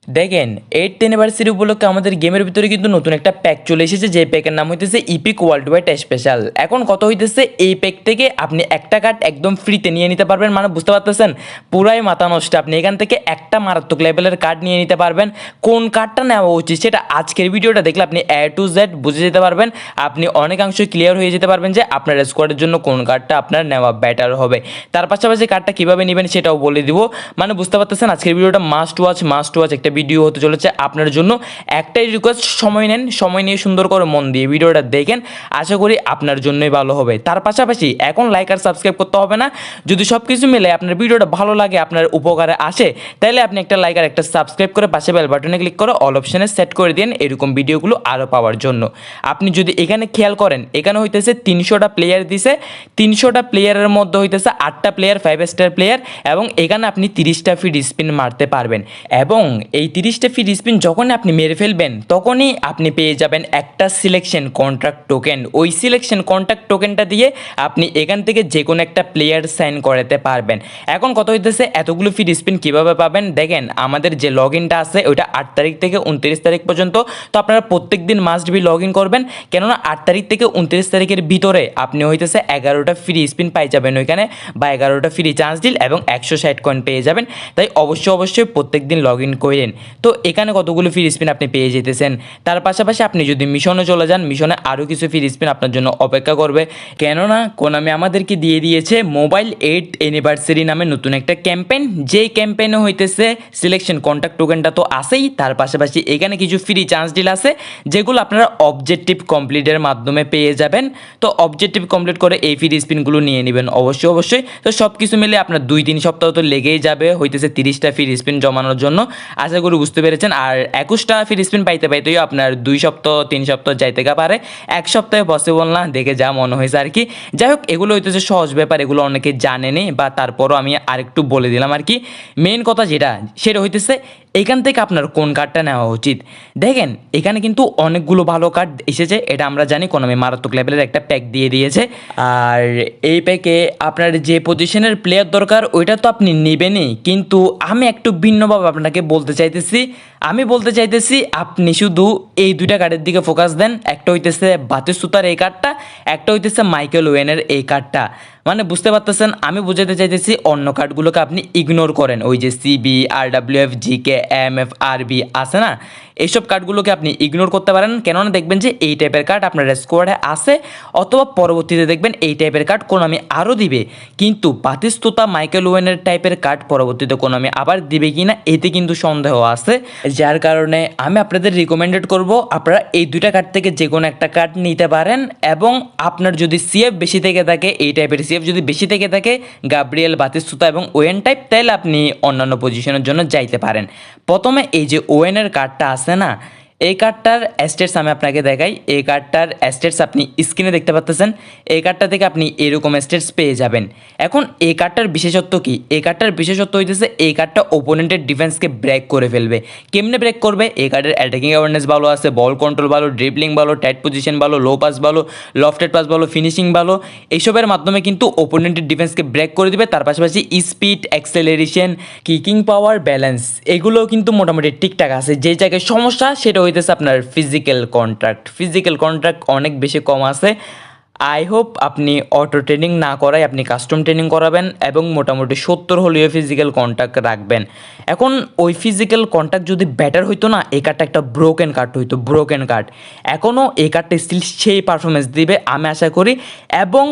দেখেন 8th anniversary উপলক্ষে আমাদের গেমের ভিতরে কিন্তু নতুন একটা প্যাক চলে এসেছে, যে প্যাকের নাম হইতেছে ইপিক ওয়ার্ল্ড ওয়াইড স্পেশাল। এখন কত হইতেছে, এই প্যাক থেকে আপনি একটা কার্ড একদম ফ্রিতে নিয়ে নিতে পারবেন। মানে বুঝতে পারতেছেন, পুরাই মাথা নষ্ট। আপনি এখান থেকে একটা মারাত্মক লেভেলের কার্ড নিয়ে নিতে পারবেন। কোন কার্ডটা নেওয়া উচিত সেটা আজকের ভিডিওটা দেখলে আপনি A to Z বুঝে যেতে পারবেন। আপনি অনেকাংশই ক্লিয়ার হয়ে যেতে পারবেন যে আপনার স্কোয়াডের জন্য কোন কার্ডটা আপনার নেওয়া বেটার হবে। তার পাশাপাশি কার্ডটা কীভাবে নেবেন সেটাও বলে দিব। মানে বুঝতে পারতেছেন, আজকের ভিডিওটা মাস্ট ওয়াচ একটা ভিডিও হতে চলেছে আপনার জন্য। একটাই রিকোয়েস্ট, সময় নেন, সময় নিয়ে সুন্দর করে মন দিয়ে ভিডিওটা দেখেন। আশা করি আপনার জন্যই ভালো হবে। তার পাশাপাশি এখন লাইক আর সাবস্ক্রাইব করতে হবে না। যদি সব কিছু মিলে আপনার ভিডিওটা ভালো লাগে, আপনার উপকারে আসে, তাহলে আপনি একটা লাইক আর একটা সাবস্ক্রাইব করে পাশে বেল বাটনে ক্লিক করে অল অপশনে সেট করে দিন এরকম ভিডিওগুলো আরও পাওয়ার জন্য। আপনি যদি এখানে খেয়াল করেন, এখানে হইতেছে 300টা প্লেয়ার দিছে। 300টা প্লেয়ারের মধ্যে হইতেছে 8টা প্লেয়ার 5 স্টার প্লেয়ার, এবং এখানে আপনি 30টা ফ্রি স্পিন মারতে পারবেন। এবং এই 30টা ফ্রি স্পিন যখন আপনি মেরে ফেলবেন, তখনই আপনি পেয়ে যাবেন একটা সিলেকশন কন্ট্রাক্ট টোকেন। ওই সিলেকশন কন্ট্রাক্ট টোকেনটা দিয়ে আপনি এখান থেকে যে কোনো একটা প্লেয়ার সাইন করাতে পারবেন। এখন কত হইতেছে, এতগুলো ফ্রি স্পিন কীভাবে পাবেন দেখেন। আমাদের যে লগ ইনটা আছে ওইটা 8 তারিখ থেকে 29 তারিখ পর্যন্ত। তো আপনারা প্রত্যেক দিন মাস্ট বি লগ ইন করবেন, কেননা 8 তারিখ থেকে 29 তারিখের ভিতরে আপনি হইতেছে 11টা ফ্রি স্পিন পাই যাবেন ওইখানে, বা 11টা ফ্রি চান্স ডিল এবং 160 কয়েন পেয়ে যাবেন। তাই অবশ্যই প্রত্যেক দিন লগ ইন করেন। তো এখানে কতগুলো ফ্রি স্পিন আপনি পেয়ে যেতেছেন। তার পাশাপাশি আপনি যদি মিশনে চলে যান, মিশনে আরও কিছু ফ্রি স্পিন আপনার জন্য অপেক্ষা করবে, কেননা কোনামি আমাদেরকে দিয়ে দিয়েছে মোবাইল 8th অ্যানিভার্সারি নামে নতুন একটা ক্যাম্পেইন। যেই ক্যাম্পেইনে হইতেছে সিলেকশন কন্ট্যাক্ট টোকেনটা তো আসেই, তার পাশাপাশি এখানে কিছু ফ্রি চান্স ডিল আছে যেগুলো আপনারা অবজেক্টিভ কমপ্লিটের মাধ্যমে পেয়ে যাবেন। তো অবজেক্টিভ কমপ্লিট করে এই ফ্রি স্পিনগুলো নিয়ে নেবেন অবশ্যই। তো সব কিছু মিলে আপনার 2-3 সপ্তাহ তো লেগেই যাবে হইতেছে 30টা ফ্রি স্পিন জমানোর জন্য। আশা করি বুঝতে পেরেছেন। আর 21টা ফ্রি স্পিন পাইতেই আপনার 2 সপ্তাহ 3 সপ্তাহ যাইতে পারে, 1 সপ্তাহে পসিবল না, দেখে যা মনে হয়েছে আর কি। যাই হোক, এগুলো হইতেছে সহজ ব্যাপার, এগুলো অনেকে জানেনি, বা তারপরও আমি আরেকটু বলে দিলাম আর কি। মেন কথা যেটা, সেটা হইতেছে এখান থেকে আপনার কোন কার্ডটা নেওয়া উচিত। দেখেন এখানে কিন্তু অনেকগুলো ভালো কার্ড এসেছে, এটা আমরা জানি। কোনামি মারাত্মক লেভেলের একটা প্যাক দিয়ে দিয়েছে। আর এই প্যাকে আপনার যে পজিশনের প্লেয়ার দরকার ওইটা তো আপনি নেবেনই, কিন্তু আমি একটু ভিন্নভাবে আপনাকে বলতে চাইতেছি। আমি বলতে চাইতেছি আপনি শুধু এই দুইটা কার্ডের দিকে ফোকাস দেন। একটা হইতেছে বাতিস্তুতার এই কার্ডটা, একটা হইতেছে মাইকেল ওয়েনের এই কার্ডটা। মানে বুঝতে পারতেছেন, আমি বুঝাতে চাইতেছি অন্য কার্ডগুলোকে আপনি ইগনোর করেন। ওই যে CB, RWF, GK, MF, RB আছে না, এইসব কার্ডগুলোকে আপনি ইগনোর করতে পারেন। কেননা দেখবেন যে এই টাইপের কার্ড আপনার স্কোয়াডে আছে, অথবা পরবর্তীতে দেখবেন এই টাইপের কার্ড কোনামি আরও দিবে। কিন্তু বাতিস্তুতা মাইকেল ওয়েনের টাইপের কার্ড পরবর্তীতে কোনামি আবার দিবে কিনা এতে কিন্তু সন্দেহ আছে। যার কারণে আমি আপনাদের রিকমেন্ডেড করব আপনারা এই দুইটা কার্ড থেকে যে কোনো একটা কার্ড নিতে পারেন। এবং আপনার যদি CF বেশি থেকে থাকে, এই টাইপের CF যদি বেশি থেকে থাকে, গাব্রিয়েল, বাতিস্তুতা এবং ওয়েন টাইপ, তাহলে আপনি অন্যান্য পজিশনের জন্য যাইতে পারেন। প্রথমে এই যে ওয়েনের কার্ডটা আছে না, এই কার্ডটার স্টেটস আমি আপনাকে দেখাই। এই কার্ডটার স্টেটস আপনি স্ক্রিনে দেখতে পাচ্ছেন। এই কার্ডটা থেকে আপনি এরকম স্টেটস পেয়ে যাবেন। এখন এই কার্ডটার বিশেষত্ব কি? এই কার্ডটার বিশেষত্ব হইতেছে এই কার্ডটা ওপোনেন্টের ডিফেন্সকে ব্রেক করে ফেলবে। কেমনে ব্রেক করবে? এই কার্ডের অ্যাটাকিং অ্যাওয়ারনেস ভালো আছে, বল কন্ট্রোল ভালো, ড্রিবলিং ভালো, টাইট পজিশন ভালো, লো পাস ভালো, লফটেড পাস ভালো, ফিনিশিং ভালো। এইসবের মাধ্যমে কিন্তু ওপোনেন্টের ডিফেন্সকে ব্রেক করে দিবে। তার পাশাপাশি স্পিড, অ্যাক্সেলারেশন, কিকিং পাওয়ার, ব্যালেন্স, এগুলোও কিন্তু মোটামুটি ঠিকঠাক আছে। যে জায়গায় সমস্যা সেটা হইতেছে আপনার ফিজিক্যাল কন্ট্রাক্ট অনেক বেশি কম আছে। আই হোপ আপনি অটো ট্রেনিং না করায় আপনি কাস্টম ট্রেনিং করাবেন, এবং মোটামুটি 70 হলেও ফিজিক্যাল কন্ট্যাক্ট রাখবেন। এখন ওই ফিজিক্যাল কন্ট্যাক্ট যদি বেটার হইতো না, এই কার্ডটা একটা ব্রোকেন কার্ড হইতো, ব্রোকেন কার্ড। এখনও এই কার্ডটা স্টিল সেই পারফরমেন্স দিবে আমি আশা করি। এবং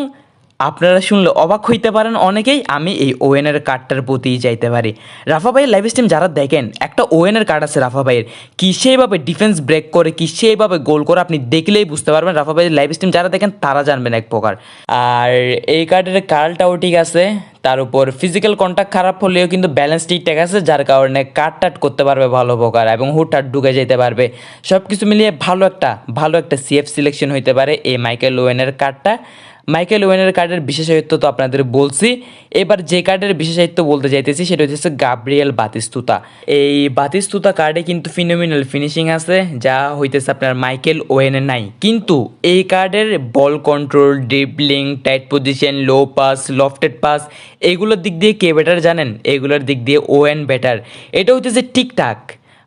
আপনারা শুনলে অবাক হইতে পারেন অনেকেই, আমি এই ওয়েনের কার্ডটার প্রতিই চাইতে পারি। রাফা ভাইয়ের লাইভ স্ট্রিম যারা দেখেন, একটা ওয়েনের কার্ড আছে রাফা ভাইয়ের, কি সেইভাবে ডিফেন্স ব্রেক করে, কি সেইভাবে গোল করে, আপনি দেখলেই বুঝতে পারবেন। রাফা ভাইয়ের লাইভ স্ট্রিম যারা দেখেন তারা জানবেন এক প্রকার। আর এই কার্ডের কার্লটাও ঠিক আছে, তার উপর ফিজিক্যাল কন্ট্যাক্ট খারাপ হলেও কিন্তু ব্যালেন্স ঠিকঠাক আছে, যার কারণে কাট করতে পারবে ভালো প্রকার, এবং হুটহাট ঢুকে যেতে পারবে। সব কিছু মিলিয়ে ভালো একটা CF সিলেকশন হইতে পারে এই মাইকেল ওয়েনের কার্ডটা। মাইকেল ওয়েনের কার্ডের বিশেষত্ব তো আপনাদের বলছি। এবার যে কার্ডের বিশেষত্ব বলতে চাইতেছি সেটা হচ্ছে গাব্রিয়েল বাতিস্তুতা। এই বাতিস্তুতা কার্ডে কিন্তু ফিনোমিনাল ফিনিশিং আছে, যা হইতেছে আপনার মাইকেল ওয়েনের নাই। কিন্তু এই কার্ডের বল কন্ট্রোল, ড্রিবলিং, টাইট পজিশন, লো পাস, লফটেড পাস, এগুলোর দিক দিয়ে কে বেটার জানেন? এগুলোর দিক দিয়ে ওয়েন বেটার। এটা হইতেছে ঠিকঠাক,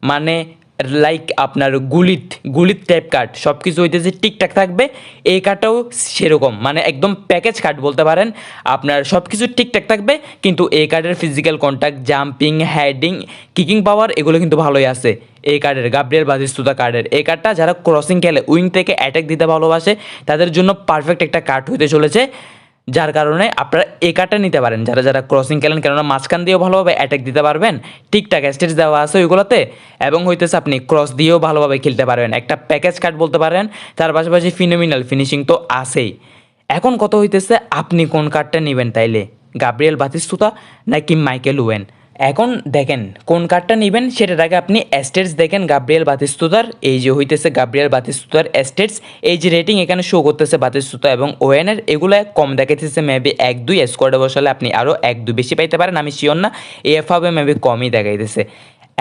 মানে লাইক আপনার গুলিত টাইপ কার্ড সব কিছু হইতেছে ঠিকঠাক থাকবে। এই কার্ডটাও সেরকম, মানে একদম প্যাকেজ কার্ড বলতে পারেন। আপনার সব কিছু ঠিকঠাক থাকবে, কিন্তু এই কার্ডের physical contact, jumping, heading, kicking পাওয়ার এগুলো কিন্তু ভালোই আছে। এই কার্ডের গাব্রিয়েল বাতিস্তুতা কার্ডের এই কার্ডটা যারা ক্রসিং খেলে, উইং থেকে অ্যাটাক দিতে ভালোবাসে, তাদের জন্য পারফেক্ট একটা কার্ড হতে চলেছে। যার কারণে আপনারা এই কার্ডটা নিতে পারেন যারা যারা ক্রসিং খেলেন, কেননা মাঝখান দিয়েও ভালোভাবে অ্যাটাক দিতে পারবেন, ঠিকঠাক স্টেজ দেওয়া আছে ওইগুলোতে, এবং হইতেছে আপনি ক্রস দিয়েও ভালোভাবে খেলতে পারবেন। একটা প্যাকেজ কার্ড বলতে পারেন। তার পাশাপাশি ফিনোমিনাল ফিনিশিং তো আছেই। এখন কত হইতেছে আপনি কোন কার্ডটা নেবেন, তাইলে গাব্রিয়েল বাতিস্তুতা নাকি মাইকেল ওয়েন। এখন দেখেন কোন কার্ডটা নেবেন সেটার আগে আপনি স্টেটস দেখেন গাব্রিয়েল বাতিস্তুতার। এই যে হইতেছে গাব্রিয়েল বাতিস্তুতার স্টেটস, এই যে রেটিং এখানে শো করতেছে বাতিস্তুতা এবং ওয়েনের, এগুলো কম দেখাইতেছে মেবি 1-2, স্কোয়াডে বসালে আপনি আরও 1-2 বেশি পাইতে পারেন, আমি শিওর না। এফ হবে মেবি কমই দেখাইতেছে।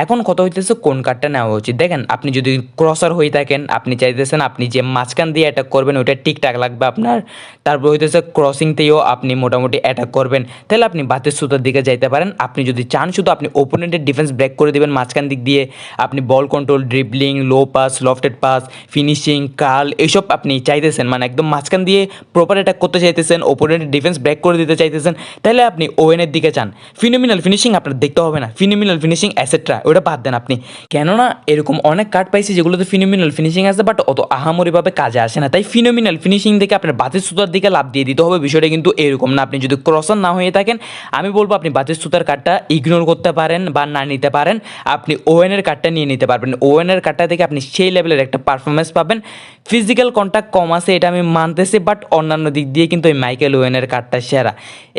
এখন কত হইতেছে কোন কার্ডটা নেওয়া উচিত। দেখেন আপনি যদি ক্রসার হয়ে থাকেন, আপনি চাইতেছেন আপনি যে মাঝখান দিয়ে অ্যাটাক করবেন ওইটা ঠিকঠাক লাগবে আপনার, তারপর হইতেছে ক্রসিংতেও আপনি মোটামুটি অ্যাটাক করবেন, তাহলে আপনি বাতিস্তুতার দিকে যাইতে পারেন। আপনি যদি চান শুধু আপনি ওপোনেন্টের ডিফেন্স ব্রেক করে দেবেন মাঝখান দিক দিয়ে, আপনি ball control, dribbling, low pass, lofted pass, finishing, curl এইসব আপনি চাইতেছেন, মানে একদম মাঝখান দিয়ে প্রপার অ্যাটাক করতে চাইতেছেন, ওপোনেন্টের ডিফেন্স ব্রেক করে দিতে চাইতেছেন, তাহলে আপনি ওয়েনের দিকে চান। ফিনোমিনাল ফিনিশিং আপনার দেখতে হবে না, ফিনোমিনাল ফিনিশিং অ্যাসেট্রা ওটা বাদ দেন আপনি, কেননা এরকম অনেক কার্ড পাইছি যেগুলোতে ফিনোমিনাল ফিনিশিং আছে বাট অত আহামরিভাবে কাজে আসে না। তাই ফিনোমিনাল ফিনিশিং দেখে আপনার বাতিস্তুতার দিকে লাভ দিয়ে দিতে হবে। বিষয়টা কিন্তু এরকম না। আপনি যদি ক্রসার না হয়ে থাকেন, আমি বলবো আপনি বাতিস্তুতার কার্ডটা ইগনোর করতে পারেন বা না নিতে পারেন, আপনি ওয়েনের কার্ডটা নিয়ে নিতে পারবেন। ওয়েনের কার্ডটা থেকে আপনি সেই লেভেলের একটা পারফরমেন্স পাবেন। ফিজিক্যাল কন্ট্যাক্ট কম আছে এটা আমি মানতেছি, বাট অন্যান্য দিক দিয়ে কিন্তু এই মাইকেল ওয়েনের কার্ডটা সেরা।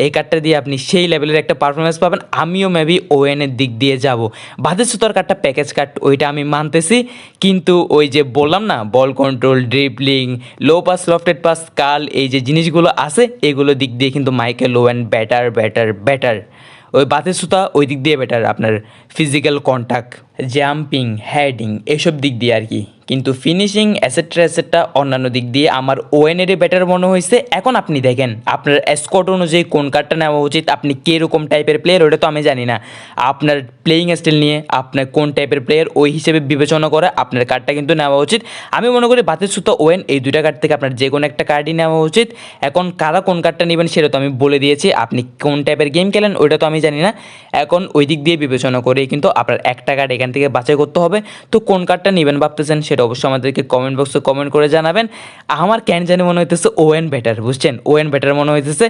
এই কার্ডটা দিয়ে আপনি সেই লেভেলের একটা পারফরমেন্স পাবেন। আমিও মেবি ওয়েনের দিক দিয়ে যাব। বাতিস্তুতার কার্ডটা প্যাকেজ কার্ড ওইটা আমি মানতেছি, কিন্তু ওই যে বললাম না ball control, dribbling, low pass, lofted pass, curl, এই যে জিনিসগুলো আছে এগুলো দিক দিয়ে কিন্তু মাইকেল ওয়েন বেটার। ওই বাতিস্তুতা ওই দিক দিয়ে বেটার, আপনার ফিজিক্যাল কন্ট্যাক্ট, জাম্পিং, হেডিং এসব দিক দিয়ে আর কি। কিন্তু ফিনিশিং অ্যাসেটটা অন্যান্য দিক দিয়ে আমার ওয়েনেরই বেটার মনে হয়েছে। এখন আপনি দেখেন আপনার স্কোয়াড অনুযায়ী কোন কার্ডটা নেওয়া উচিত, আপনি কীরকম টাইপের প্লেয়ার ওটা তো আমি জানি না। আপনার প্লেয়িং স্টাইল নিয়ে আপনার কোন টাইপের প্লেয়ার ওই হিসেবে বিবেচনা করে আপনার কার্ডটা কিন্তু নেওয়া উচিত। আমি মনে করি বাতিস্তুতা, ওয়েন এই দুইটা কার্ড থেকে আপনার যে কোনো একটা কার্ডই নেওয়া উচিত। এখন কারা কোন কার্ডটা নেবেন সেটা তো আমি বলে দিয়েছি, আপনি কোন টাইপের গেম খেলেন ওইটা তো আমি জানি না। এখন ওই দিক দিয়ে বিবেচনা করেই কিন্তু আপনার একটা কার্ড এখান থেকে বাছাই করতে হবে। তো কোন কার্ডটা নেবেন ভাবতেছেন সেটা অবশ্যই আমাদেরকে কমেন্ট বক্সে কমেন্ট করে জানাবেন। আমার কেন জানি মনে হইতেছে ওয়েন বেটার, বুঝছেন, ওয়েন বেটার মনে হইতেছে।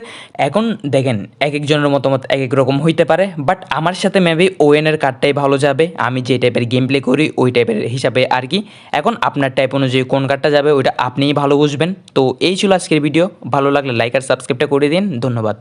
এখন দেখেন এক একজনের মতামত এক এক রকম হইতে পারে, বাট আমার সাথে মেবি ওয়েনের কার্ডটাই ভালো যাবে। আমি যে টাইপের গেম প্লে করি ওই টাইপের হিসাবে আর কি। এখন আপনার টাইপ অনুযায়ী কোন কার্ডটা যাবে ওইটা আপনিই ভালো বুঝবেন। তো এই ছিল আজকের ভিডিও। ভালো লাগলে লাইক আর সাবস্ক্রাইবটা করে দিন। ধন্যবাদ।